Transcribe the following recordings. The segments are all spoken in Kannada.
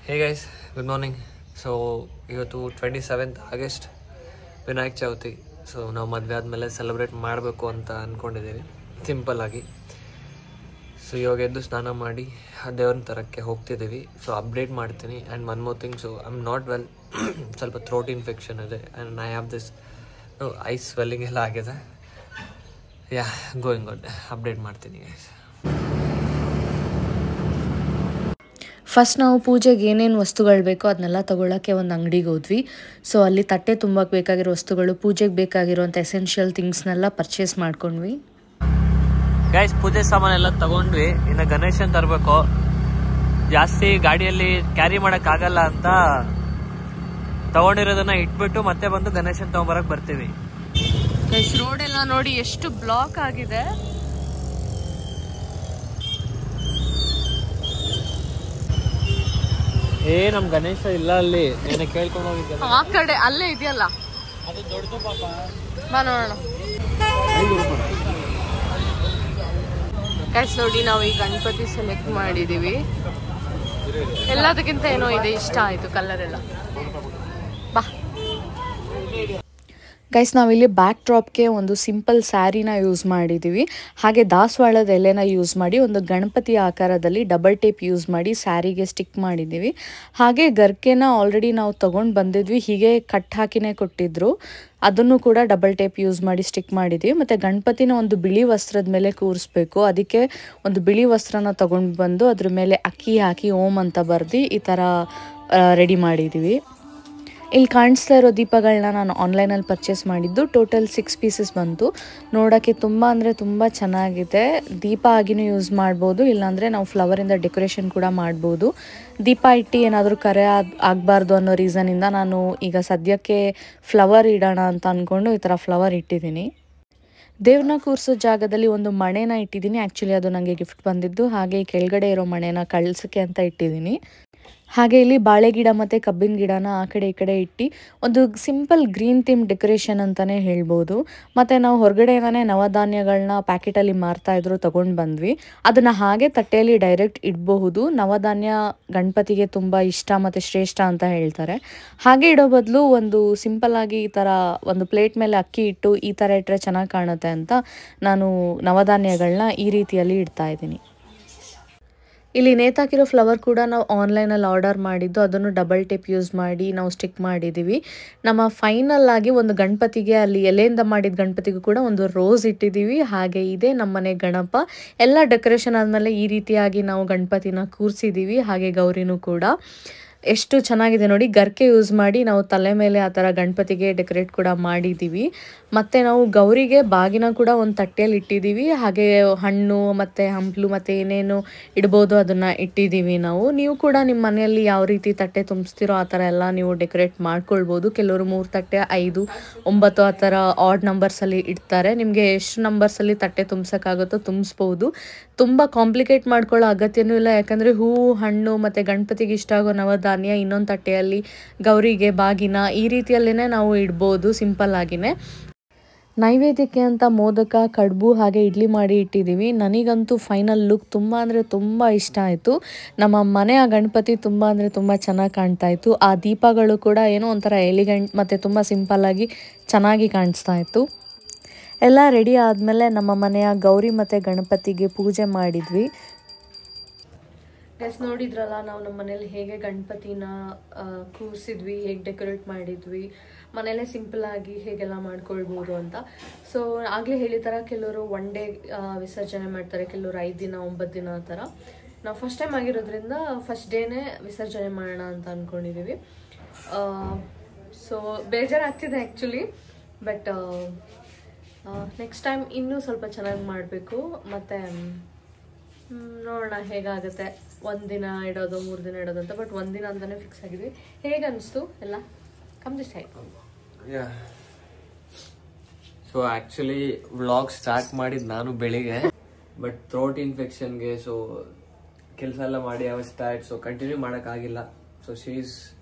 Hey guys, good morning. So ಇವತ್ತು 27th August Vinayaka Chauthi. So ನಾವು ಮದುವೆ ಆದಮೇಲೆ ಸೆಲೆಬ್ರೇಟ್ ಮಾಡಬೇಕು ಅಂತ ಅಂದ್ಕೊಂಡಿದ್ದೀವಿ ಸಿಂಪಲ್ ಆಗಿ. ಸೊ ಇವಾಗ ಎದ್ದು ಸ್ನಾನ ಮಾಡಿ ದೇವ್ರನ್ನ ತರಕ್ಕೆ ಹೋಗ್ತಿದ್ದೀವಿ. ಸೊ ಅಪ್ಡೇಟ್ ಮಾಡ್ತೀನಿ. And one more thing, so I am not well, ಸ್ವಲ್ಪ ಥ್ರೋಟ್ ಇನ್ಫೆಕ್ಷನ್ ಇದೆ and I have this is swelling ಎಲ್ಲ ಆಗಿದೆ. ಯಾ ಗೋಯಿಂಗ್ ಗುಡ್. ಅಪ್ಡೇಟ್ ಮಾಡ್ತೀನಿ ಗೈಸ್. ಫಸ್ಟ್ ನಾವು ಪೂಜೆಗೆ ಏನೇನು ವಸ್ತುಗಳು ಬೇಕೋ ಅದನ್ನೆಲ್ಲ ತೊಗೊಳ್ಳೋಕ್ಕೆ ಒಂದು ಅಂಗಡಿಗೆ ಹೋದ್ವಿ. ಸೊ ಅಲ್ಲಿ ತಟ್ಟೆ ತುಂಬಕ್ಕೆ ಬೇಕಾಗಿರೋ ವಸ್ತುಗಳು, ಪೂಜೆಗೆ ಬೇಕಾಗಿರೋಂಥ ಎಸೆನ್ಷಿಯಲ್ ಥಿಂಗ್ಸ್ನೆಲ್ಲ ಪರ್ಚೇಸ್ ಮಾಡ್ಕೊಂಡ್ವಿ. ಗೈಸ್, ಪೂಜೆ ಸಾಮಾನೆಲ್ಲ ತಗೊಂಡ್ವಿ. ಇನ್ನು ಗಣೇಶನ್ ತರಬೇಕು. ಜಾಸ್ತಿ ಗಾಡಿಯಲ್ಲಿ ಕ್ಯಾರಿ ಮಾಡೋಕ್ಕಾಗಲ್ಲ ಅಂತ ತಗೊಂಡಿರೋದನ್ನ ಇಟ್ಬಿಟ್ಟು ಮತ್ತೆ ಬಂದು ಗಣೇಶನ್ ತಗೊಂಬರಕ್ಕೆ ಬರ್ತೀವಿ. ರೋಡ್ ಎಲ್ಲ ನೋಡಿ ಎಷ್ಟು ಬ್ಲಾಕ್ ಆಗಿದೆ. ನಮ್ ಗಣೇಶ ಇಲ್ಲ ಅಲ್ಲಿ. ಏನ ಕೇಳ್ಕೊಂಡು ಹೋಗಿದ್ದೆ ಆ ಕಡೆ ಅಲ್ಲೇ ಇದೆಯಲ್ಲ, ಅದು ದೊಡ್ಡದು ಪಾಪ. ಬಾ ನೋಡೋಣ. ಗೈಸ್ ನೋಡಿ, ನಾವು ಈ ಗಣಪತಿ ಸೆಲೆಕ್ಟ್ ಮಾಡಿದೀವಿ. ಎಲ್ಲದಕ್ಕಿಂತ ಏನೋ ಇದೆ ಇಷ್ಟ ಆಯ್ತು, ಕಲರ್ ಎಲ್ಲ. ಬಾ ಗೈಸ್, ನಾವಿಲ್ಲಿ ಬ್ಯಾಕ್ ಡ್ರಾಪ್ಗೆ ಒಂದು ಸಿಂಪಲ್ ಸ್ಯಾರಿನ ಯೂಸ್ ಮಾಡಿದ್ದೀವಿ. ಹಾಗೆ ದಾಸವಾಳದ ಎಲೆನ ಯೂಸ್ ಮಾಡಿ ಒಂದು ಗಣಪತಿ ಆಕಾರದಲ್ಲಿ ಡಬಲ್ ಟೇಪ್ ಯೂಸ್ ಮಾಡಿ ಸ್ಯಾರಿಗೆ ಸ್ಟಿಕ್ ಮಾಡಿದ್ದೀವಿ. ಹಾಗೆ ಗರ್ಕೆನ ಆಲ್ರೆಡಿ ನಾವು ತೊಗೊಂಡು ಬಂದಿದ್ವಿ, ಹೀಗೆ ಕಟ್ ಹಾಕಿನೇ ಕೊಟ್ಟಿದ್ರು. ಅದನ್ನು ಕೂಡ ಡಬಲ್ ಟೇಪ್ ಯೂಸ್ ಮಾಡಿ ಸ್ಟಿಕ್ ಮಾಡಿದ್ದೀವಿ. ಮತ್ತು ಗಣಪತಿನ ಒಂದು ಬಿಳಿ ವಸ್ತ್ರದ ಮೇಲೆ ಕೂರಿಸ್ಬೇಕು. ಅದಕ್ಕೆ ಒಂದು ಬಿಳಿ ವಸ್ತ್ರನ ತೊಗೊಂಡು ಬಂದು ಅದ್ರ ಮೇಲೆ ಅಕ್ಕಿ ಹಾಕಿ ಓಂ ಅಂತ ಬರೆದು ಈ ಥರ ರೆಡಿ ಮಾಡಿದ್ದೀವಿ. ಇಲ್ಲಿ ಕಾಣಿಸ್ತಾ ಇರೋ ದೀಪಗಳನ್ನ ನಾನು ಆನ್ಲೈನಲ್ಲಿ ಪರ್ಚೇಸ್ ಮಾಡಿದ್ದು. ಟೋಟಲ್ 6 ಪೀಸಸ್ ಬಂತು. ನೋಡೋಕ್ಕೆ ತುಂಬ ಅಂದರೆ ತುಂಬ ಚೆನ್ನಾಗಿದೆ. ದೀಪ ಆಗಿನೂ ಯೂಸ್ ಮಾಡ್ಬೋದು, ಇಲ್ಲಾಂದರೆ ನಾವು ಫ್ಲವರಿಂದ ಡೆಕೋರೇಷನ್ ಕೂಡ ಮಾಡ್ಬೋದು. ದೀಪ ಇಟ್ಟು ಏನಾದರೂ ಕರೆ ಆಗಬಾರ್ದು ಅನ್ನೋ ರೀಸನಿಂದ ನಾನು ಈಗ ಸದ್ಯಕ್ಕೆ ಫ್ಲವರ್ ಇಡೋಣ ಅಂತ ಅಂದ್ಕೊಂಡು ಈ ಥರ ಫ್ಲವರ್ ಇಟ್ಟಿದ್ದೀನಿ. ದೇವ್ರನ್ನ ಕೂರಿಸೋ ಜಾಗದಲ್ಲಿ ಒಂದು ಮಣೆನ ಇಟ್ಟಿದ್ದೀನಿ. ಆ್ಯಕ್ಚುಲಿ ಅದು ನನಗೆ ಗಿಫ್ಟ್ ಬಂದಿದ್ದು. ಹಾಗೆ ಕೆಳಗಡೆ ಇರೋ ಮಣೆನ ಕಳ್ಸೋಕ್ಕೆ ಅಂತ ಇಟ್ಟಿದ್ದೀನಿ. ಹಾಗೆ ಇಲ್ಲಿ ಬಾಳೆ ಗಿಡ ಮತ್ತು ಕಬ್ಬಿನ ಗಿಡನ ಆ ಕಡೆ ಈ ಕಡೆ ಇಟ್ಟು ಒಂದು ಸಿಂಪಲ್ ಗ್ರೀನ್ ಥೀಮ್ ಡೆಕೋರೇಷನ್ ಅಂತಲೇ ಹೇಳ್ಬೋದು. ಮತ್ತು ನಾವು ಹೊರಗಡೆಯಿಂದನೇ ನವಧಾನ್ಯಗಳನ್ನ ಪ್ಯಾಕೆಟಲ್ಲಿ ಮಾರ್ತಾಯಿದ್ರು, ತೊಗೊಂಡು ಬಂದ್ವಿ. ಅದನ್ನು ಹಾಗೆ ತಟ್ಟೆಯಲ್ಲಿ ಡೈರೆಕ್ಟ್ ಇಡಬಹುದು. ನವಧಾನ್ಯ ಗಣಪತಿಗೆ ತುಂಬ ಇಷ್ಟ ಮತ್ತು ಶ್ರೇಷ್ಠ ಅಂತ ಹೇಳ್ತಾರೆ. ಹಾಗೆ ಇಡೋ ಬದಲು ಒಂದು ಸಿಂಪಲ್ಲಾಗಿ ಈ ಥರ ಒಂದು ಪ್ಲೇಟ್ ಮೇಲೆ ಅಕ್ಕಿ ಇಟ್ಟು ಈ ಥರ ಇಟ್ಟರೆ ಚೆನ್ನಾಗಿ ಕಾಣುತ್ತೆ ಅಂತ ನಾನು ನವಧಾನ್ಯಗಳನ್ನ ಈ ರೀತಿಯಲ್ಲಿ ಇಡ್ತಾಯಿದ್ದೀನಿ. ಇಲ್ಲಿ ನೇತಾಕಿರೋ ಫ್ಲವರ್ ಕೂಡ ನಾವು ಆನ್ಲೈನಲ್ಲಿ ಆರ್ಡರ್ ಮಾಡಿದ್ದು. ಅದನ್ನು ಡಬಲ್ ಟೇಪ್ ಯೂಸ್ ಮಾಡಿ ನಾವು ಸ್ಟಿಕ್ ಮಾಡಿದ್ದೀವಿ. ನಮ್ಮ ಫೈನಲ್ ಆಗಿ ಒಂದು ಗಣಪತಿಗೆ ಅಲ್ಲಿ ಎಲೆಯಿಂದ ಮಾಡಿದ ಗಣಪತಿಗೂ ಕೂಡ ಒಂದು ರೋಸ್ ಇಟ್ಟಿದ್ದೀವಿ. ಹಾಗೆ ಇದೆ ನಮ್ಮನೆ ಗಣಪ. ಎಲ್ಲ ಡೆಕೋರೇಷನ್ ಆದಮೇಲೆ ಈ ರೀತಿಯಾಗಿ ನಾವು ಗಣಪತಿನ ಕೂರಿಸಿದ್ದೀವಿ. ಹಾಗೆ ಗೌರಿನೂ ಕೂಡ ಎಷ್ಟು ಚೆನ್ನಾಗಿದೆ ನೋಡಿ. ಗರ್ಕೆ ಯೂಸ್ ಮಾಡಿ ನಾವು ತಲೆ ಮೇಲೆ ಆ ಥರ ಗಣಪತಿಗೆ ಡೆಕೋರೇಟ್ ಕೂಡ ಮಾಡಿದ್ದೀವಿ. ಮತ್ತು ನಾವು ಗೌರಿಗೆ ಬಾಗಿನ ಕೂಡ ಒಂದು ತಟ್ಟೆಯಲ್ಲಿ ಇಟ್ಟಿದ್ದೀವಿ. ಹಾಗೆ ಹಣ್ಣು ಮತ್ತು ಹಂಪಲು ಮತ್ತು ಏನೇನು ಇಡ್ಬೋದು ಅದನ್ನು ಇಟ್ಟಿದ್ದೀವಿ ನಾವು. ನೀವು ಕೂಡ ನಿಮ್ಮ ಮನೆಯಲ್ಲಿ ಯಾವ ರೀತಿ ತಟ್ಟೆ ತುಂಬಿಸ್ತೀರೋ ಆ ಥರ ಎಲ್ಲ ನೀವು ಡೆಕೋರೇಟ್ ಮಾಡ್ಕೊಳ್ಬೋದು. ಕೆಲವರು 3 ತಟ್ಟೆ 5, 9 ಆ ಥರ ಆಡ್ ನಂಬರ್ಸಲ್ಲಿ ಇಡ್ತಾರೆ. ನಿಮಗೆ ಎಷ್ಟು ನಂಬರ್ಸಲ್ಲಿ ತಟ್ಟೆ ತುಂಬಿಸೋಕ್ಕಾಗುತ್ತೋ ತುಂಬಿಸ್ಬೋದು. ತುಂಬ ಕಾಂಪ್ಲಿಕೇಟ್ ಮಾಡ್ಕೊಳ್ಳೋ ಅಗತ್ಯನೂ ಇಲ್ಲ. ಯಾಕಂದರೆ ಹೂವು, ಹಣ್ಣು ಮತ್ತು ಗಣಪತಿಗೆ ಇಷ್ಟ ಆಗೋ ನವಧಾನ್ಯ ಇನ್ನೊಂದು ತಟ್ಟೆಯಲ್ಲಿ ಗೌರಿಗೆ ಬಾಗಿನ ಈ ರೀತಿಯಲ್ಲೇ ನಾವು ಇಡ್ಬೋದು ಸಿಂಪಲ್ ಆಗಿನೇ. ನೈವೇದ್ಯಕ್ಕೆ ಅಂತ ಮೋದಕ, ಕಡುಬು ಹಾಗೆ ಇಡ್ಲಿ ಮಾಡಿ ಇಟ್ಟಿದ್ದೀವಿ. ನನಗಂತೂ ಫೈನಲ್ ಲುಕ್ ತುಂಬ ಅಂದರೆ ತುಂಬ ಇಷ್ಟ ಆಯಿತು. ನಮ್ಮ ಮನೆಯ ಗಣಪತಿ ತುಂಬ ಅಂದರೆ ತುಂಬ ಚೆನ್ನಾಗಿ ಕಾಣ್ತಾ ಇತ್ತು. ಆ ದೀಪಗಳು ಕೂಡ ಏನೋ ಒಂಥರ ಎಲಿಗೆಂಟ್ ಮತ್ತು ತುಂಬ ಸಿಂಪಲ್ಲಾಗಿ ಚೆನ್ನಾಗಿ ಕಾಣಿಸ್ತಾ ಇತ್ತು. ಎಲ್ಲ ರೆಡಿ ಆದಮೇಲೆ ನಮ್ಮ ಮನೆಯ ಗೌರಿ ಮತ್ತು ಗಣಪತಿಗೆ ಪೂಜೆ ಮಾಡಿದ್ವಿ. ಗೈಸ್ ನೋಡಿದ್ರಲ್ಲ, ನಾವು ನಮ್ಮ ಮನೇಲಿ ಹೇಗೆ ಗಣಪತಿನ ಕೂರಿಸಿದ್ವಿ, ಹೇಗೆ ಡೆಕೋರೇಟ್ ಮಾಡಿದ್ವಿ, ಮನೇಲೇ ಸಿಂಪಲ್ಲಾಗಿ ಹೇಗೆಲ್ಲ ಮಾಡ್ಕೊಳ್ಬೋದು ಅಂತ. ಸೊ ಆಗಲೇ ಹೇಳಿದ ಕೆಲವರು 1 ಡೇ ವಿಸರ್ಜನೆ ಮಾಡ್ತಾರೆ, ಕೆಲವರು 5 ದಿನ 9 ದಿನ ಆ ಥರ. ನಾವು ಫಸ್ಟ್ ಟೈಮ್ ಆಗಿರೋದ್ರಿಂದ ಫಸ್ಟ್ ಡೇನೇ ವಿಸರ್ಜನೆ ಮಾಡೋಣ ಅಂತ ಅಂದ್ಕೊಂಡಿದ್ದೀವಿ. ಸೊ ಬೇಜಾರಾಗ್ತಿದೆ ಆ್ಯಕ್ಚುಲಿ, ಬಟ್ ನೆಕ್ಸ್ಟ್ ಟೈಮ್ ಇನ್ನೂ ಸ್ವಲ್ಪ ಚೆನ್ನಾಗಿ ಮಾಡಬೇಕು. ಮತ್ತು ನೋಡೋಣ ಹೇಗಾಗುತ್ತೆ. 1 ದಿನ ಇಡೋದು 3 ದಿನ ಇಡೋದು ಅಂತ, ಬಟ್ 1 ದಿನ ಅಂತಲೇ ಫಿಕ್ಸ್ ಆಗಿದ್ವಿ. ಹೇಗೆ ಅನಿಸ್ತು ಎಲ್ಲ? Come this side. So actually vlog start ಮಾಡಿದ್ದು ನಾನು ಬೆಳಿಗ್ಗೆ, ಬಟ್ ಥ್ರೋಟ್ ಇನ್ಫೆಕ್ಷನ್ಗೆ ಸೊ ಕೆಲಸ ಎಲ್ಲ ಮಾಡಿ ಸ್ಟಾರ್ಟ್ ಸೊ ಕಂಟಿನ್ಯೂ ಮಾಡೋಕ್ಕಾಗಿಲ್ಲ. So she is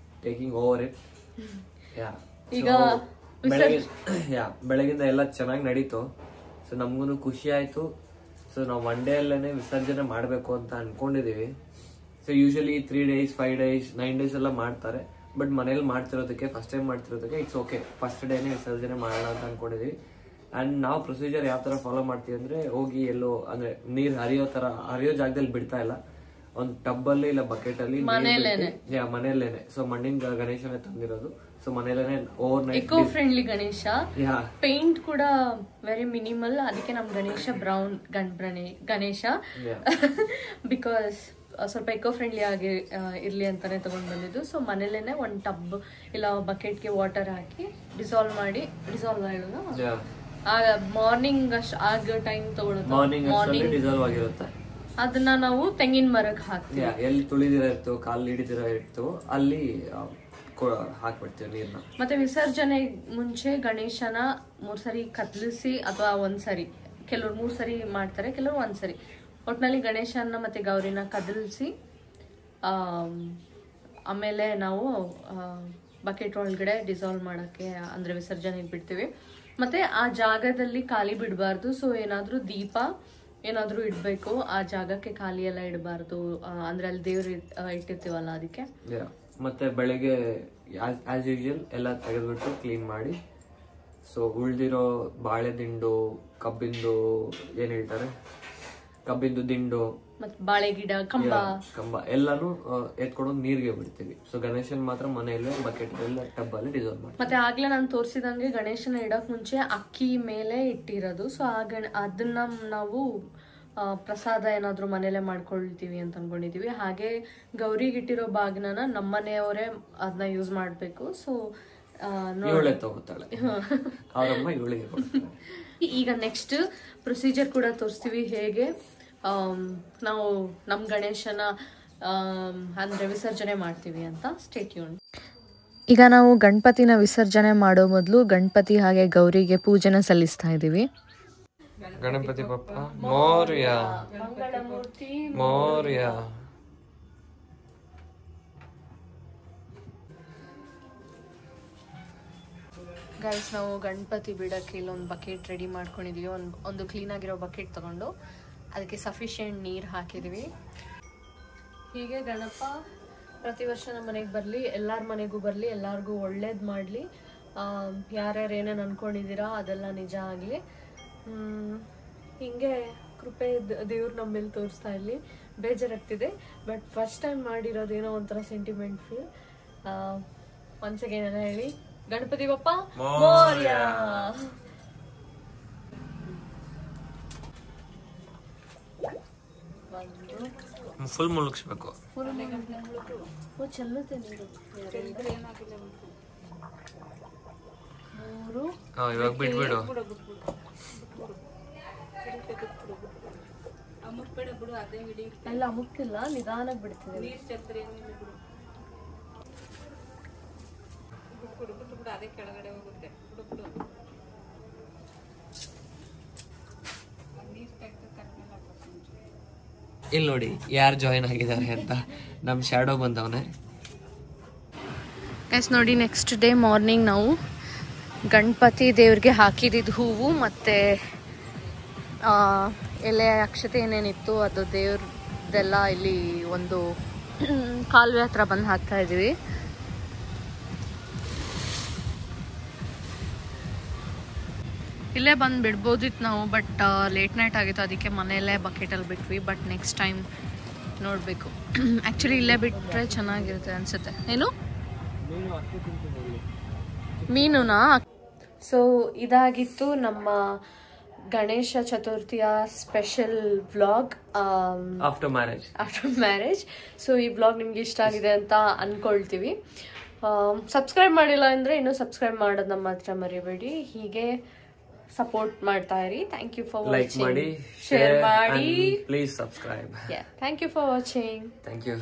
taking over it. ಈಗ ಬೆಳಗಿಂದ ಎಲ್ಲ ಚೆನ್ನಾಗಿ ನಡೀತು. ಸೊ ನಮಗೂ ಖುಷಿ ಆಯಿತು. ಸೊ ನಾವು 1 ಡೇ ಅಲ್ಲೇ ವಿಸರ್ಜನೆ ಮಾಡಬೇಕು ಅಂತ ಅನ್ಕೊಂಡಿದ್ದೀವಿ. So usually 3 days 5 days 9 days ಎಲ್ಲ ಮಾಡ್ತಾರೆ. ಬಟ್ ಮನೇಲಿ ಮಾಡ್ತಿರೋದಕ್ಕೆ ಫಸ್ಟ್ ಟೈಮ್ ಮಾಡ್ತಿರೋದಕ್ಕೆ ಇಟ್ಸ್ ಓಕೆ, ಫಸ್ಟ್ ಡೇನೆ ವಿಸರ್ಜನೆ ಮಾಡೋಣ ಅಂತ ಅನ್ಕೊಂಡಿದೀವಿ. ಅಂಡ್ ನಾವು ಪ್ರೊಸೀಜರ್ ಯಾವ ತರ ಫಾಲೋ ಮಾಡ್ತೀವಿ ಅಂದ್ರೆ, ಹೋಗಿ ಎಲ್ಲೋ ಅಂದ್ರೆ ನೀರ್ ಹರಿಯೋ ಜಾಗದಲ್ಲಿ ಬಿಡ್ತಾ ಇಲ್ಲ, ಒಂದ್ ಟಬ್ ಅಲ್ಲಿ ಇಲ್ಲ ಬಕೆಟ್ ಅಲ್ಲಿ ಮನೆಯಲ್ಲೇನೆ. ಸೊ ಮಣ್ಣಿನ ಗಣೇಶನೇ ತಂದಿರೋದು. ಸೊ ಮನೆಯಲ್ಲೇನೆ overnight. Eco friendly Ganesha, paint ಕೂಡ ವೆರಿ ಮಿನಿಮಲ್. ಅದಕ್ಕೆ ನಮ್ ಗಣೇಶ ಬ್ರೌನ್ ಗಣೇಶ ಬಿಕಾಸ್ ಸ್ವಲ್ಪ ಇಕೋ ಫ್ರೆಂಡ್ಲಿ ಆಗಿ ಇರ್ಲಿ ಅಂತಾನೆ ತಗೊಂಡ್ ಬಂದಿದ್ದು. ಸೊ ಮನೇಲೇನೆ ಒಂದ್ ಟಬ್ ಇಲ್ಲ ಬಕೆಟ್ಗೆ ವಾಟರ್ ಹಾಕಿ ಡಿಸಾಲ್ವ್ ಮಾಡಿ, ಡಿಸಾಲ್ವ್ ಮಾರ್ನಿಂಗ್ ಆಗ ಟೈಮ್ ತಗೊಳುತ್ತೆ. ಮಾರ್ನಿಂಗ್ ಡಿಸಾಲ್ವ್ ಆಗಿರುತ್ತೆ. ಅದನ್ನ ನಾವು ತೆಂಗಿನ ಮರಕ್ಕೆ ಹಾಕ್ತೀವಿ. ಎಲ್ಲಿ ತುಳಿದಿರ ಇರ್ತೋ, ಕಾಲು ಹಿಡಿದಿರ ಇರ್ತೋ ಅಲ್ಲಿ ಹಾಕ್ಬಿಡ್ತೀವಿ ನೀರ್ನ. ಮತ್ತೆ ವಿಸರ್ಜನೆ ಮುಂಚೆ ಗಣೇಶನ 3 ಸರಿ ಕತ್ಲಿಸಿ, ಅಥವಾ ಒಂದ್ಸರಿ, ಕೆಲವ್ರು 3 ಸರಿ ಮಾಡ್ತಾರೆ, ಕೆಲವ್ರು ಒಂದ್ಸರಿ. ಒಟ್ನಲ್ಲಿ ಗಣೇಶನ ಮತ್ತೆ ಗೌರಿನ ಕದಲಿಸಿ ಆಮೇಲೆ ನಾವು ಬಕೆಟ್ ಒಳಗಡೆ ಡಿಸಾಲ್ವ್ ಮಾಡಕ್ಕೆ ಅಂದ್ರೆ ವಿಸರ್ಜನೆಗೆ ಬಿಡ್ತೀವಿ. ಮತ್ತೆ ಆ ಜಾಗದಲ್ಲಿ ಖಾಲಿ ಬಿಡಬಾರ್ದು. ಸೊ ಏನಾದ್ರೂ ದೀಪ ಏನಾದ್ರೂ ಇಡ್ಬೇಕು, ಆ ಜಾಗಕ್ಕೆ ಖಾಲಿ ಎಲ್ಲ ಇಡಬಾರ್ದು. ಅಂದ್ರೆ ಅಲ್ಲಿ ದೇವ್ರು ಇಟ್ಟಿರ್ತೀವಲ್ಲ ಅದಕ್ಕೆ. ಮತ್ತೆ ಬೆಳಿಗ್ಗೆ ಆಸ್ ಯೂಶುವಲ್ ಎಲ್ಲ ತೆಗೆದ್ಬಿಟ್ಟು ಕ್ಲೀನ್ ಮಾಡಿ, ಸೊ ಉಳ್ದಿರೋ ಬಾಳೆ ದಿಂಡು, ಕಬ್ಬಿಂದು ಏನ್ ಹೇಳ್ತಾರೆ, ಕಬ್ಬಿಂದು ದಿಂಡು, ಮತ್ತೆ ಬಾಳೆ ಗಿಡ, ಕಂಬ ಎಲ್ಲಾನು ಎತ್ಕೊಂಡು ನೀರ್ಗೆ ಬಿಡ್ತೀವಿ. ಸೊ ಗಣೇಶನ್ ಮಾತ್ರ ಮನೆಯಲ್ಲೇ ಬಕೆಟ್ ಟಬ್ ಅಲ್ಲಿ ಡಿಸಾಲ್ವ್ ಮಾಡಿ. ಮತ್ತೆ ಆಗ್ಲೇ ನಾನು ತೋರಿಸಿದಂಗೆ ಗಣೇಶನ ಇಡಕ್ ಮುಂಚೆ ಅಕ್ಕಿ ಮೇಲೆ ಇಟ್ಟಿರೋದು. ಸೊ ಅದನ್ನ ನಾವು ಪ್ರಸಾದ ಏನಾದ್ರು ಮನೇಲೆ ಮಾಡ್ಕೊಳ್ತೀವಿ ಅಂತ ಅನ್ಕೊಂಡಿದೀವಿ. ಹಾಗೆ ಗೌರಿಗೆ ಇಟ್ಟಿರೋ ಬಾಗ್ನನ ನಮ್ಮನೆಯವರೇ ಅದನ್ನ ಯೂಸ್ ಮಾಡ್ಬೇಕು. ಸೊ ತಗೋತಾಳೆ ಅವರಮ್ಮ ಇವಳಿಗೆ. ಈಗ ನೆಕ್ಸ್ಟ್ ಪ್ರೊಸೀಜರ್ ಕೂಡ ತೋರಿಸ್ತೀವಿ, ಹೇಗೆ ನಾವು ನಮ್ ಗಣೇಶನ ಅಂದ್ರೆ ವಿಸರ್ಜನೆ ಮಾಡ್ತೀವಿ ಅಂತ. Stay tune. ಈಗ ನಾವು ಗಣಪತಿನ ವಿಸರ್ಜನೆ ಮಾಡೋ ಮೊದಲು ಗಣಪತಿ ಹಾಗೆ ಗೌರಿಗೆ ಪೂಜೆನ ಸಲ್ಲಿಸ್ತಾ ಇದೀವಿ. ಗಣಪತಿ ಬಪ್ಪ ಮೋರ್ಯ, ಮೋರ್ಯ. ಗೈಸ್, ನಾವು ಗಣಪತಿ ಬಿಡಕ್ಕೆ ಇಲ್ಲೊಂದು ಬಕೆಟ್ ರೆಡಿ ಮಾಡ್ಕೊಂಡಿದೀವಿ. ಒಂದು ಕ್ಲೀನ್ ಆಗಿರೋ ಬಕೆಟ್ ತಗೊಂಡು ಅದಕ್ಕೆ ಸಫಿಷಿಯೆಂಟ್ ನೀರು ಹಾಕಿದೀವಿ. ಹೀಗೆ ಗಣಪ ಪ್ರತಿ ವರ್ಷ ನಮ್ಮ ಮನೆಗೆ ಬರಲಿ, ಎಲ್ಲಾರ ಮನೆಗೂ ಬರಲಿ, ಎಲ್ಲಾರ್ಗೂ ಒಳ್ಳೇದು ಮಾಡಲಿ. ಯಾರ್ಯಾರು ಏನೇನು ಅನ್ಕೊಂಡಿದ್ದೀರಾ ಅದೆಲ್ಲ ನಿಜ ಆಗಲಿ. ಹಿಂಗೆ ಕೃಪೆ ದೇವ್ರು ನಮ್ಮ ಮೇಲೆ ತೋರಿಸ್ತಾ ಇರಲಿ. ಬೇಜಾರಾಗ್ತಿದೆ, ಬಟ್ ಫಸ್ಟ್ ಟೈಮ್ ಮಾಡಿರೋದೇನೋ ಒಂಥರ ಸೆಂಟಿಮೆಂಟ್ ಫೀಲ್. ಒನ್ಸ್ ಅಗೇನ್ ಎಲ್ಲ ಹೇಳಿ, ಗಣಪತಿ ಬಪ್ಪ ಮೋರ್ಯ. ಫುಲ್ ಮುಳುಗಿಸ್ಬೇಕು. ಚೆಲ್ಲುತ್ತೆ ನೀರು. 3 ಇವಾಗ ಬಿಟ್ಬಿಡು. ಎಲ್ಲ ಅಮುಕ್ತಿಲ್ಲ, ನಿಧಾನಕ್ಕೆ ಬಿಡ್ತಿದೆ. ಇಲ್ಲಿ ನೋಡಿ ಯಾರು ಜಾಯಿನ್ ಆಗಿದ್ದಾರೆ ಅಂತ, ನಮ್ ಶ್ಯಾಡೋ ಬಂದವನೇ. ಗೈಸ್ ನೋಡಿ, ನೆಕ್ಸ್ಟ್ ಡೇ ಮಾರ್ನಿಂಗ್ ನಾವು ಗಣಪತಿ ದೇವ್ರಿಗೆ ಹಾಕಿದ್ದು ಹೂವು ಮತ್ತು ಎಲೆ ಅಕ್ಷತೆ ಏನೇನಿತ್ತು ಅದು ದೇವ್ರದ್ದೆಲ್ಲ ಇಲ್ಲಿ ಒಂದು ಕಾಲುವೆ ಹತ್ರ ಬಂದು ಹಾಕ್ತಾ ಇದ್ದೀವಿ. ಇಲ್ಲೇ ಬಂದು ಬಿಡ್ಬೋದಿತ್ತು ನಾವು, ಬಟ್ ಲೇಟ್ ನೈಟ್ ಆಗಿತ್ತು, ಅದಕ್ಕೆ ಮನೆಯಲ್ಲೇ ಬಕೆಟಲ್ಲಿ ಬಿಟ್ವಿ. ಬಟ್ ನೆಕ್ಸ್ಟ್ ಟೈಮ್ ನೋಡಬೇಕು. ಆ್ಯಕ್ಚುಲಿ ಇಲ್ಲೇ ಬಿಟ್ಟರೆ ಚೆನ್ನಾಗಿರುತ್ತೆ ಅನಿಸುತ್ತೆ. ಏನು ಮೀನುನಾ? ಸೊ ಇದಾಗಿತ್ತು ನಮ್ಮ ಗಣೇಶ ಚತುರ್ಥಿಯ special vlog after marriage. So ಈ ವ್ಲಾಗ್ ನಿಮ್ಗೆ ಇಷ್ಟ ಆಗಿದೆ ಅಂತ ಅನ್ಕೊಳ್ತೀವಿ. ಸಬ್ಸ್ಕ್ರೈಬ್ ಮಾಡಿಲ್ಲ ಅಂದರೆ ಇನ್ನೂ ಸಬ್ಸ್ಕ್ರೈಬ್ ಮಾಡೋದನ್ನ ಮಾತ್ರ ಮರಿಬೇಡಿ. ಹೀಗೆ ಸಪೋರ್ಟ್ ಮಾಡ್ತಾ ಇರಿ. Thank you for watching. Share ಮಾಡಿ, please subscribe. Thank you for watching. Thank you.